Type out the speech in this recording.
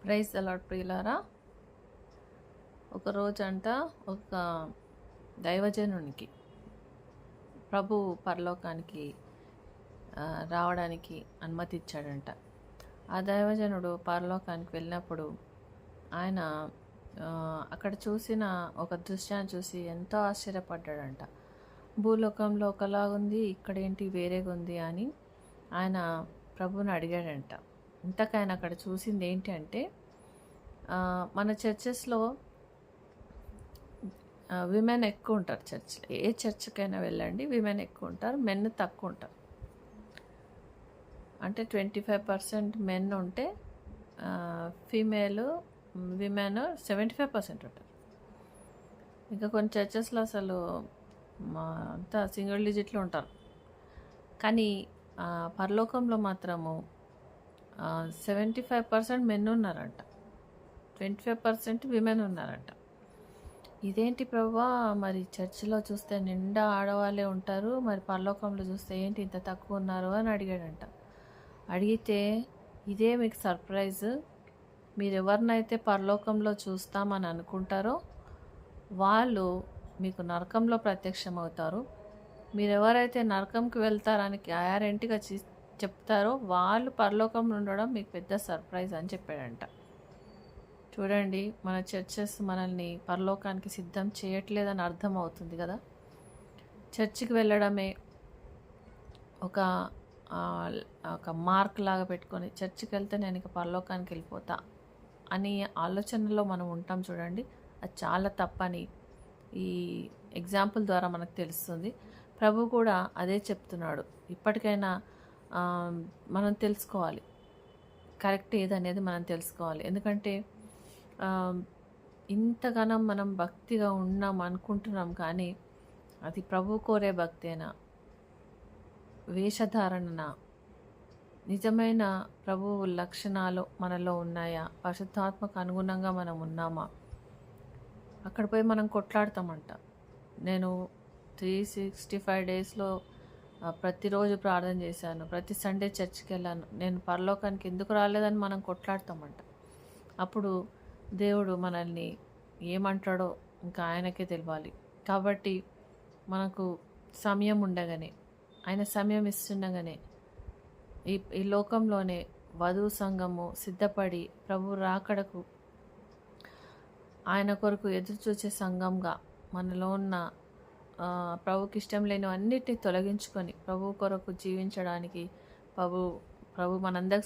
Praise the lord ప్రియులారా. ఒకరోజంట ఒక దైవజనునికి ప్రభు పరలోకానికి రావడానికి అనుమతి ఇచ్చాడంట. ఆ దైవజనుడు పరలోకానికి వెళ్ళినప్పుడు ఆయన అక్కడ చూసిన ఒక దృశ్యాన్ని చూసి ఎంతో ఆశ్చర్యపడ్డాడంట. భూలోకంలో ఒకలాగుంది, ఇక్కడేంటి వేరేగా ఉంది అని ఆయన ప్రభుని అడిగాడంట. ఇంతకైనా అక్కడ చూసింది ఏంటి అంటే, మన చర్చెస్లో విమెన్ ఎక్కువ ఉంటారు. చర్చ్లో ఏ చర్చ్కైనా వెళ్ళండి, విమెన్ ఎక్కువ ఉంటారు, మెన్ తక్కువ ఉంటారు. అంటే 25% మెన్ ఉంటే ఫీమేల్ విమెన్ 75% ఉంటారు. ఇంకా కొన్ని చర్చెస్లో అసలు అంతా సింగిల్ డిజిట్లో ఉంటారు. కానీ పరలోకంలో మాత్రము 75% మెన్ ఉన్నారంట, 25% విమెన్ ఉన్నారంట. ఇదేంటి ప్రభువా, మరి చర్చిలో చూస్తే నిండా ఆడవాళ్ళే ఉంటారు, మరి పరలోకంలో చూస్తే ఏంటి ఇంత తక్కువ ఉన్నారు అని అడిగాడంట. అడిగితే ఇదే మీకు సర్ప్రైజ్. మీరు ఎవరినైతే పరలోకంలో చూస్తామని అనుకుంటారో వాళ్ళు మీకు నరకంలో ప్రత్యక్షమవుతారు. మీరు ఎవరైతే నరకంకి వెళ్తారని గ్యారెంటీగా చెప్తారో వాళ్ళు పరలోకంలో ఉండడం మీకు పెద్ద సర్ప్రైజ్ అని చెప్పాడంట. చూడండి, మన చర్చెస్ మనల్ని పరలోకానికి సిద్ధం చేయట్లేదని అర్థం అవుతుంది కదా. చర్చికి వెళ్ళడమే ఒక మార్క్ లాగా పెట్టుకొని చర్చికి వెళ్తే నేను ఇక పరలోకానికి వెళ్ళిపోతా అని ఆలోచనలో మనం ఉంటాం. చూడండి, అది చాలా తప్పని ఈ ఎగ్జాంపుల్ ద్వారా మనకు తెలుస్తుంది. ప్రభు కూడా అదే చెప్తున్నాడు. ఇప్పటికైనా మనం తెలుసుకోవాలి, కరెక్ట్ ఏదనేది మనం తెలుసుకోవాలి. ఎందుకంటే ఇంతగానం మనం భక్తిగా ఉన్నాం అనుకుంటున్నాం, కానీ అది ప్రభు కోరే భక్తేనా, వేషధారణనా, నిజమైన ప్రభు లక్షణాలు మనలో ఉన్నాయా, పరిశుద్ధాత్మకు అనుగుణంగా మనం ఉన్నామా? అక్కడ పోయి మనం కొట్లాడతామంట. నేను 365 డేస్లో ప్రతిరోజు ప్రార్థన చేశాను, ప్రతి సండే చర్చికి వెళ్ళాను, నేను పరలోకానికి ఎందుకు రాలేదని మనం కొట్లాడతామంట. అప్పుడు దేవుడు మనల్ని ఏమంటాడో ఇంకా ఆయనకే తెలియాలి. కాబట్టి మనకు సమయం ఉండగానే, ఆయన సమయం ఇస్తుండగానే ఈ లోకంలోనే వధువు సంఘము సిద్ధపడి ప్రభు రాకడకు ఆయన కొరకు ఎదురు చూసే సంఘంగా మనలో ఉన్న ప్రభుకి ఇష్టం లేని అన్నిటిని తొలగించుకొని ప్రభు కొరకు జీవించడానికి ప్రభు మనందరికి